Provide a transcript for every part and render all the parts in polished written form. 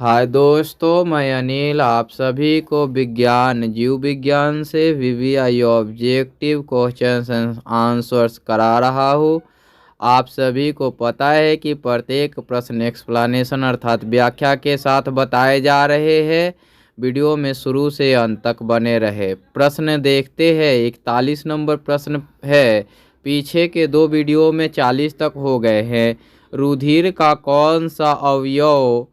हाय दोस्तों, मैं अनिल आप सभी को जीव विज्ञान से VVI objective questions and answers करा रहा हूँ। आप सभी को पता है कि प्रत्येक प्रश्न एक्सप्लेनेशन अर्थात व्याख्या के साथ बताए जा रहे हैं। वीडियो में शुरू से अंत तक बने रहे। प्रश्न देखते हैं। 41 नंबर प्रश्न है। पीछे के दो वीडियो में 40 तक हो गए हैं। रुधिर का कौन सा अवयव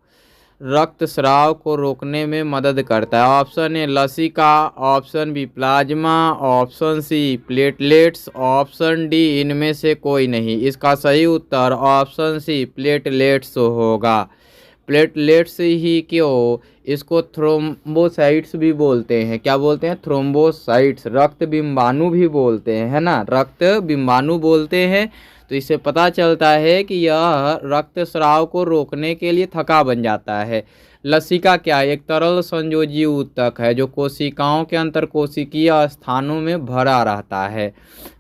रक्तस्राव को रोकने में मदद करता है? ऑप्शन ए लसिका, option B plasma, option C platelets, option D इनमें से कोई नहीं। इसका सही उत्तर ऑप्शन सी प्लेटलेट्स होगा। प्लेटलेट्स ही क्यों, इसको थ्रोम्बोसाइट्स भी बोलते हैं। क्या बोलते हैं? थ्रोम्बोसाइट्स। रक्त बिंबाणु भी बोलते हैं, है ना, रक्त बिंबाणु बोलते हैं। तो इससे पता चलता है कि यह रक्तस्राव को रोकने के लिए थक्का बन जाता है। लसिका क्या है? एक तरल संयोजी ऊतक है जो कोशिकाओं के अंतर कोशिकीय स्थानों में भरा रहता है।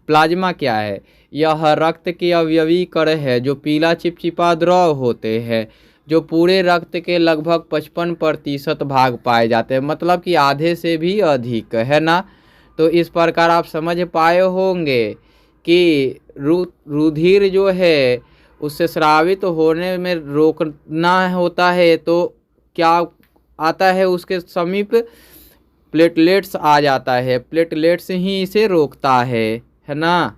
प्लाज्मा क्या है? यह रक्त के अवयवी कण है जो पीला चिपचिपा द्रव होते हैं, जो पूरे रक्त के लगभग 55% भाग पाए जाते हैं, मतलब कि आधे से भी अधिक, है ना। तो इस प्रकार आप समझ पाए होंगे कि रुधिर जो है उससे स्रावित होने में रोकना होता है तो क्या आता है उसके समीप? प्लेटलेट्स आ जाता है। प्लेटलेट्स ही इसे रोकता है ना।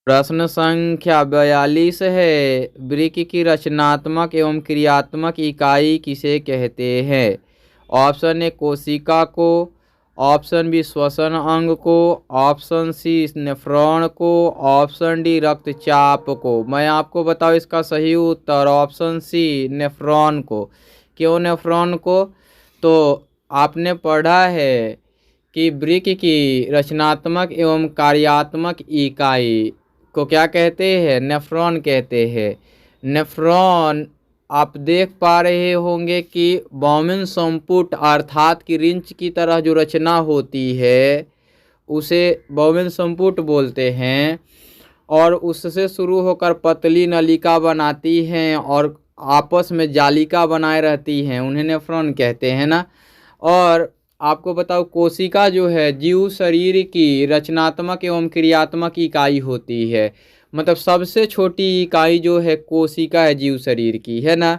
प्रश्न संख्या 42 है। वृक्क की रचनात्मक एवं क्रियात्मक इकाई किसे कहते हैं? ऑप्शन ए कोशिका को, ऑप्शन बी श्वसन अंग को, ऑप्शन सी नेफ्रॉन को, ऑप्शन डी रक्तचाप को। मैं आपको बताऊं इसका सही उत्तर ऑप्शन सी नेफ्रॉन को। क्यों नेफ्रॉन को? तो आपने पढ़ा है कि वृक्क की रचनात्मक एवं कार्यात्मक इकाई को क्या कहते हैं? नेफ्रॉन कहते हैं। नेफ्रॉन आप देख पा रहे होंगे कि बॉमिन संपुट अर्थात कि रिंच की तरह जो रचना होती है उसे बॉमिन संपुट बोलते हैं, और उससे शुरू होकर पतली नलिका बनाती हैं और आपस में जालिका बनाए रहती हैं, उन्हें नेफ्रॉन कहते हैं ना। और आपको बताओ कोशिका जो है जीव शरीर की रचनात्मक एवं क्रियात्मक इकाई होती है, मतलब सबसे छोटी इकाई जो है कोशिका है जीव शरीर की, है ना।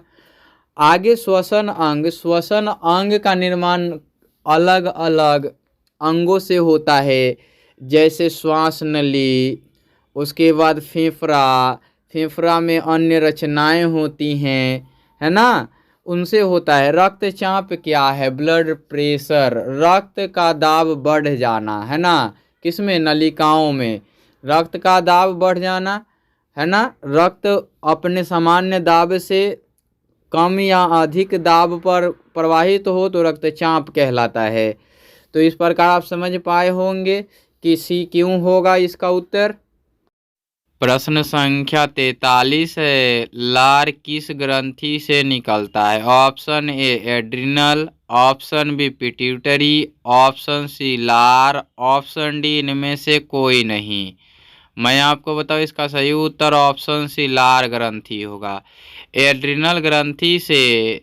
आगे श्वसन अंग। श्वसन अंग का निर्माण अलग अलग अंगों से होता है, जैसे श्वास नली, उसके बाद फेफड़ा, फेफड़ा में अन्य रचनाएं होती हैं, है ना, उनसे होता है। रक्तचाप क्या है? ब्लड प्रेशर, रक्त का दाब बढ़ जाना, है ना। किसमें? नलिकाओं में रक्त का दाब बढ़ जाना, है ना। रक्त अपने सामान्य दाब से कम या अधिक दाब पर प्रवाहित हो तो रक्तचाप कहलाता है। तो इस प्रकार आप समझ पाए होंगे कि सी क्यों होगा इसका उत्तर। प्रश्न संख्या 43 है। लार किस ग्रंथि से निकलता है? Option A adrenal, option B pituitary, option C लार, ऑप्शन डी इनमें से कोई नहीं। मैं आपको बताऊं इसका सही उत्तर ऑप्शन सी लार ग्रंथि होगा। एड्रिनल ग्रंथि से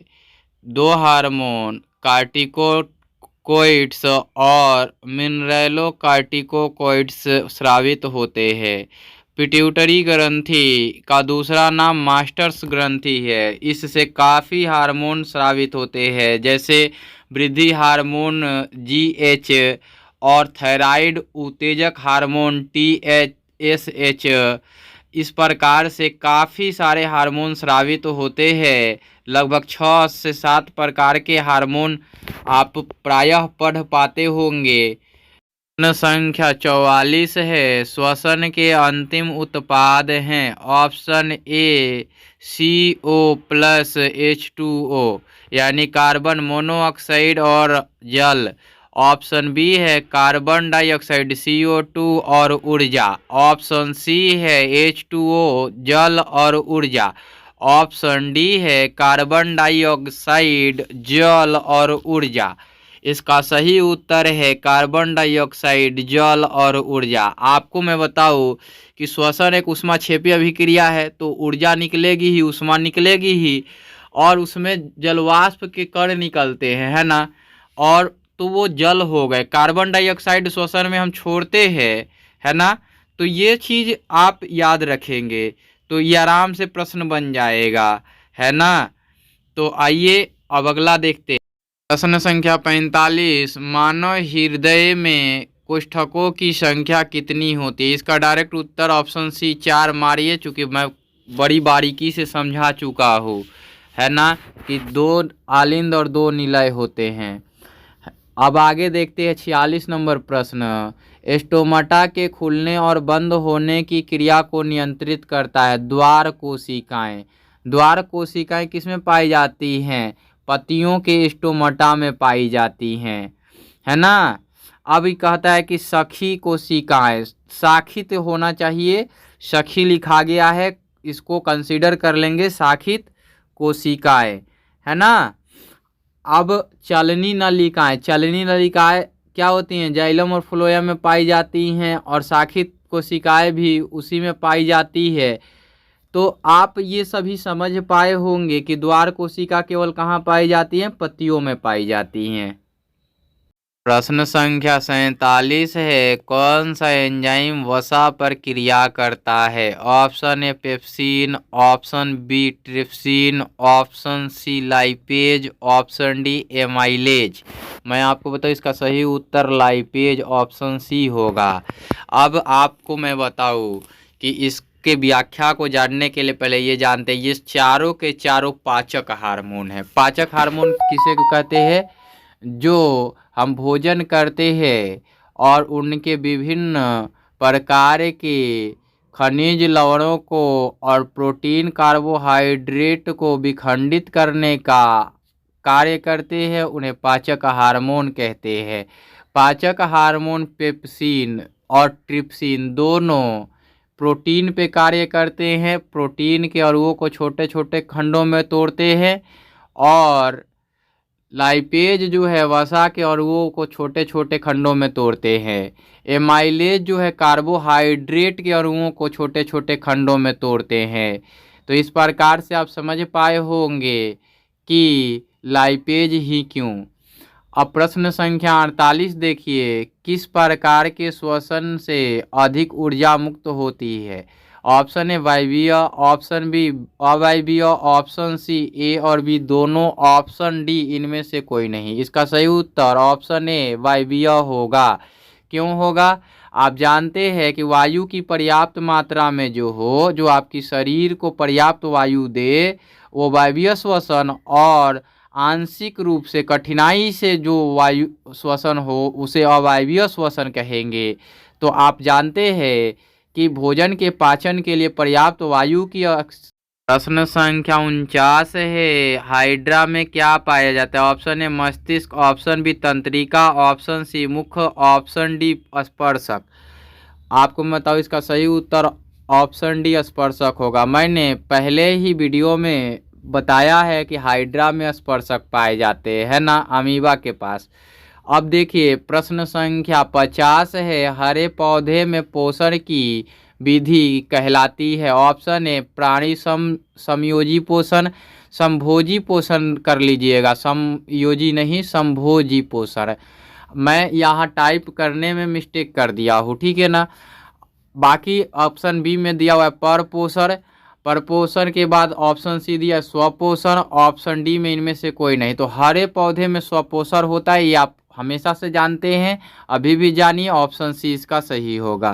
दो हार्मोन कार्टिकोइड्स और मिनरेलोकार्टिकोइड्स स्रावित होते हैं। पिट्यूटरी ग्रंथि का दूसरा नाम मास्टर्स ग्रंथि है। इससे काफ़ी हार्मोन स्रावित होते हैं, जैसे वृद्धि हार्मोन GH और थायराइड उत्तेजक हार्मोन TSH। इस प्रकार से काफ़ी सारे हार्मोन स्रावित होते हैं। लगभग 6 से 7 प्रकार के हार्मोन आप प्रायः पढ़ पाते होंगे। प्रश्न संख्या 44 है। श्वसन के अंतिम उत्पाद हैं। ऑप्शन ए CO+H2O यानी कार्बन मोनोऑक्साइड और जल। ऑप्शन बी है कार्बन डाइऑक्साइड CO2 और ऊर्जा। ऑप्शन सी है H2O जल और ऊर्जा। ऑप्शन डी है कार्बन डाइऑक्साइड जल और ऊर्जा। इसका सही उत्तर है कार्बन डाइऑक्साइड जल और ऊर्जा। आपको मैं बताऊं कि श्वसन एक ऊष्माक्षेपीय अभिक्रिया है, तो ऊर्जा निकलेगी ही, ऊष्मा निकलेगी ही। और उसमें जलवाष्प के कण निकलते हैं, है ना, और तो वो जल हो गए। कार्बन डाइऑक्साइड श्वसन में हम छोड़ते हैं, है ना। तो ये चीज़ आप याद रखेंगे तो ये आराम से प्रश्न बन जाएगा, है ना। तो आइए अब अगला देखते हैं। प्रश्न संख्या 45, मानव हृदय में कोष्ठकों की संख्या कितनी होती है? इसका डायरेक्ट उत्तर ऑप्शन सी 4 मारिए, चूँकि मैं बड़ी बारीकी से समझा चुका हूँ, है ना, कि 2 आलिंद और 2 निलय होते हैं। अब आगे देखते हैं 46 नंबर प्रश्न। स्टोमाटा के खुलने और बंद होने की क्रिया को नियंत्रित करता है द्वार कोशिकाएं। द्वार कोशिकाएं किसमें पाई जाती हैं? पत्तियों के स्टोमाटा में पाई जाती हैं, है ना। अब ये कहता है कि सखी कोशिकाएं, शाखित होना चाहिए, सखी लिखा गया है, इसको कंसीडर कर लेंगे शाखित कोशिकाएं, है ना। अब चलनी नलिकाएं, चलनी नलिकाएं क्या होती हैं? जाइलम और फ्लोएम में पाई जाती हैं और शाखित कोशिकाएं भी उसी में पाई जाती है। तो आप ये सभी समझ पाए होंगे कि द्वार कोशिका केवल कहाँ पाई जाती हैं? पत्तियों में पाई जाती हैं। प्रश्न संख्या 47 है, कौन सा एंजाइम वसा पर क्रिया करता है? Option A pepsin, option B trypsin, option C lipase, option D amylase. मैं आपको बताऊँ इसका सही उत्तर लाइपेज ऑप्शन सी होगा। अब आपको मैं बताऊँ कि इसके व्याख्या को जानने के लिए पहले ये जानते हैं ये चारों के चारों पाचक हार्मोन है। पाचक हार्मोन किसे को कहते हैं? जो हम भोजन करते हैं और उनके विभिन्न प्रकार के खनिज लवणों को और प्रोटीन कार्बोहाइड्रेट को विखंडित करने का कार्य करते हैं, उन्हें पाचक हार्मोन कहते हैं। पाचक हार्मोन पेप्सिन और ट्रिप्सिन दोनों प्रोटीन पे कार्य करते हैं, प्रोटीन के अणुओं को छोटे छोटे खंडों में तोड़ते हैं, और लाइपेज जो है वसा के अणुओं को छोटे छोटे खंडों में तोड़ते हैं। एमाइलेज जो है कार्बोहाइड्रेट के अणुओं को छोटे छोटे खंडों में तोड़ते हैं। तो इस प्रकार से आप समझ पाए होंगे कि लाइपेज ही क्यों। अब प्रश्न संख्या 48 देखिए, किस प्रकार के श्वसन से अधिक ऊर्जा मुक्त होती है? ऑप्शन ए वायवीय, ऑप्शन बी अवायवीय, ऑप्शन सी ए और बी दोनों, ऑप्शन डी इनमें से कोई नहीं। इसका सही उत्तर ऑप्शन ए वायवीय होगा। क्यों होगा? आप जानते हैं कि वायु की पर्याप्त मात्रा में जो हो, जो आपकी शरीर को पर्याप्त वायु दे, वो वायवीय श्वसन, और आंशिक रूप से कठिनाई से जो वायु श्वसन हो उसे अवायवीय श्वसन कहेंगे। तो आप जानते हैं कि भोजन के पाचन के लिए पर्याप्त वायु की प्रश्न संख्या 49 है, हाइड्रा में क्या पाया जाता है? ऑप्शन ए मस्तिष्क, ऑप्शन बी तंत्रिका, ऑप्शन सी मुख, ऑप्शन डी स्पर्शक। आपको मैं बताऊँ इसका सही उत्तर ऑप्शन डी स्पर्शक होगा। मैंने पहले ही वीडियो में बताया है कि हाइड्रा में स्पर्शक पाए जाते हैं, है ना, अमीबा के पास। अब देखिए प्रश्न संख्या 50 है, हरे पौधे में पोषण की विधि कहलाती है? ऑप्शन ए प्राणी समयोजी पोषण, संभोजी पोषण कर लीजिएगा, समयोजी नहीं संभोजी पोषण। मैं यहाँ टाइप करने में मिस्टेक कर दिया हूँ, ठीक है ना। बाकी ऑप्शन बी में दिया हुआ है परपोषण, परपोषण के बाद ऑप्शन सी दिया स्वपोषण, ऑप्शन डी में इनमें से कोई नहीं। तो हरे पौधे में स्वपोषण होता है, ये आप हमेशा से जानते हैं, अभी भी जानिए, ऑप्शन सी इसका सही होगा।